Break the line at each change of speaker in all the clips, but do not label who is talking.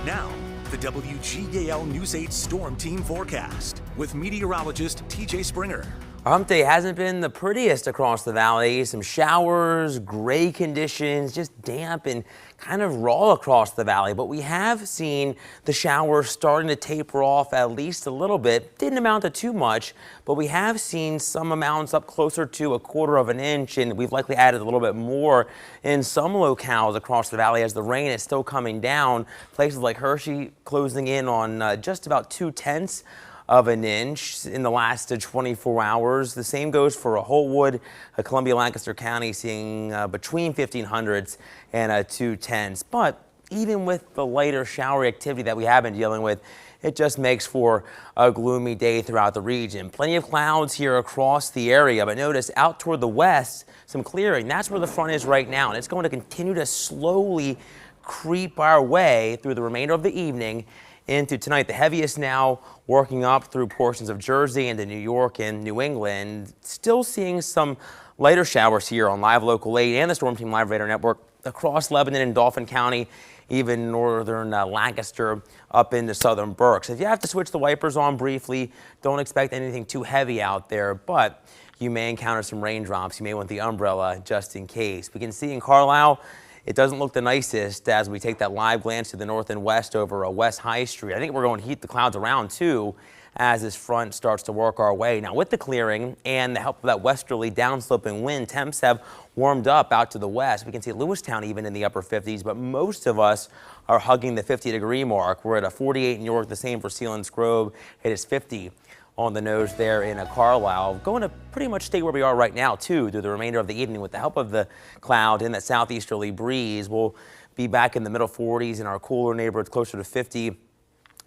Now, the WGAL News 8 Storm Team forecast with meteorologist TJ Springer.
Our hump day hasn't been the prettiest across the valley. Some showers, gray conditions, just damp and kind of raw across the valley. But we have seen the showers starting to taper off at least a little bit. Didn't amount to too much, but we have seen some amounts up closer to 1/4 of an inch, and we've likely added a little bit more in some locales across the valley as the rain is still coming down. Places like Hershey closing in on just about 2/10 of an inch in the last 24 hours. The same goes for Holtwood, Columbia, Lancaster County, seeing between 1500s and 2/10. But even with the lighter showery activity that we have been dealing with, it just makes for a gloomy day throughout the region. Plenty of clouds here across the area, but notice out toward the west, some clearing. That's where the front is right now, and it's going to continue to slowly creep our way through the remainder of the evening into tonight. The heaviest now working up through portions of Jersey into New York and New England. Still seeing some lighter showers here on Live Local 8 and the Storm Team Live Radar Network across Lebanon and Dauphin County, even northern Lancaster up into southern Berks. If you have to switch the wipers on briefly, don't expect anything too heavy out there, but you may encounter some raindrops. You may want the umbrella just in case. We can see in Carlisle, it doesn't look the nicest as we take that live glance to the north and west over West High Street. I think we're going to heat the clouds around too as this front starts to work our way. Now with the clearing and the help of that westerly downsloping wind, temps have warmed up out to the west. We can see Lewistown even in the upper 50s, but most of us are hugging the 50-degree mark. We're at a 48 in York, the same for Sealands Grove. It is 50 on the nose there in Carlisle. Going to pretty much stay where we are right now too through the remainder of the evening with the help of the cloud and that southeasterly breeze. We'll be back in the middle 40s in our cooler neighborhoods, closer to 50,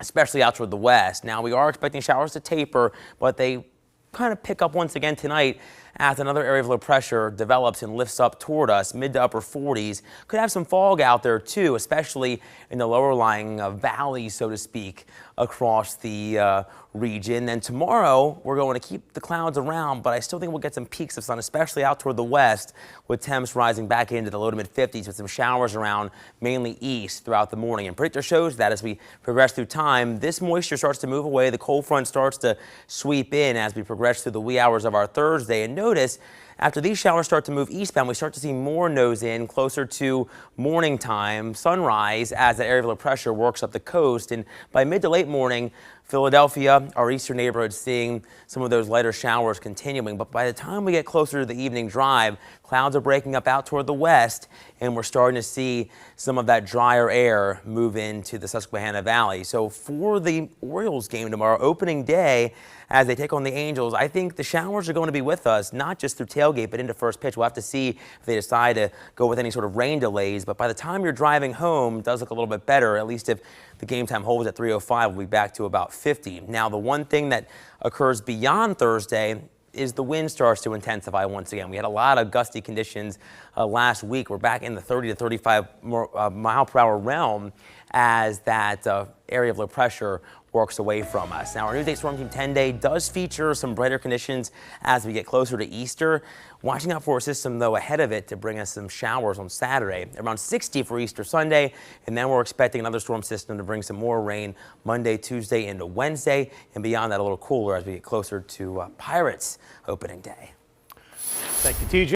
especially out toward the west. Now we are expecting showers to taper, but they kind of pick up once again tonight as another area of low pressure develops and lifts up toward us, mid to upper 40s. Could have some fog out there too, especially in the lower lying valleys, so to speak, across the region. And tomorrow we're going to keep the clouds around, but I still think we'll get some peaks of sun, especially out toward the west, with temps rising back into the low to mid 50s with some showers around mainly east throughout the morning. And predictor shows that as we progress through time, this moisture starts to move away. The cold front starts to sweep in as we progress through the wee hours of our Thursday. And notice, after these showers start to move eastbound, we start to see more nose in closer to morning time, sunrise, as that area of low pressure works up the coast. And by mid to late morning, Philadelphia, our eastern neighborhood, seeing some of those lighter showers continuing. But by the time we get closer to the evening drive, clouds are breaking up out toward the west, and we're starting to see some of that drier air move into the Susquehanna Valley. So for the Orioles game tomorrow, opening day, as they take on the Angels, I think the showers are going to be with us, not just through tailgate, but into first pitch. We'll have to see if they decide to go with any sort of rain delays. But by the time you're driving home, it does look a little bit better, at least if the game time holds at 3:05, we'll be back to about 50. Now, the one thing that occurs beyond Thursday is the wind starts to intensify once again. We had a lot of gusty conditions last week. We're back in the 30 to 35 mile per hour realm as that area of low pressure works away from us. Now, our News 8 Storm Team 10-day does feature some brighter conditions as we get closer to Easter. Watching out for a system, though, ahead of it to bring us some showers on Saturday. Around 60 for Easter Sunday, and then we're expecting another storm system to bring some more rain Monday, Tuesday, into Wednesday, and beyond that, a little cooler as we get closer to Pirates opening day.
Thank you, TJ.